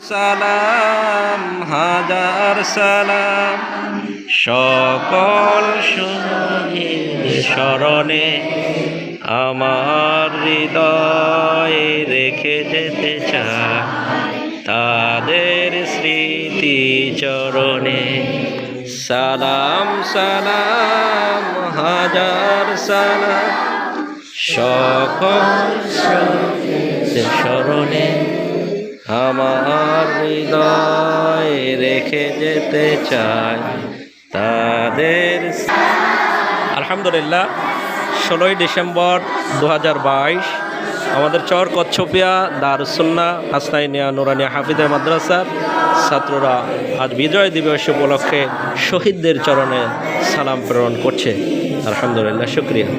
সালাম হাজার সালাম সকল শহীদ স্মরণে আমার হৃদয়ে রেখে যেতে চাই তাদের স্মৃতি চরণে। সালাম সালাম হাজার সালাম সকল শহীদ স্মরণে আমার হৃদয়ে রেখে যেতে চাই তাদের। আলহামদুলিল্লাহ, 16ই ডিসেম্বর 2022 আমাদের চর কচ্ছপিয়া দারুস সুন্নাহ হাসনাইনিয়া নুরানিয়া হাফিজা মাদ্রাসার ছাত্ররা আজ বিজয় দিবস উপলক্ষে শহীদদের চরণে সালাম প্রেরণ করছে। আলহামদুলিল্লাহ, শুকরিয়া।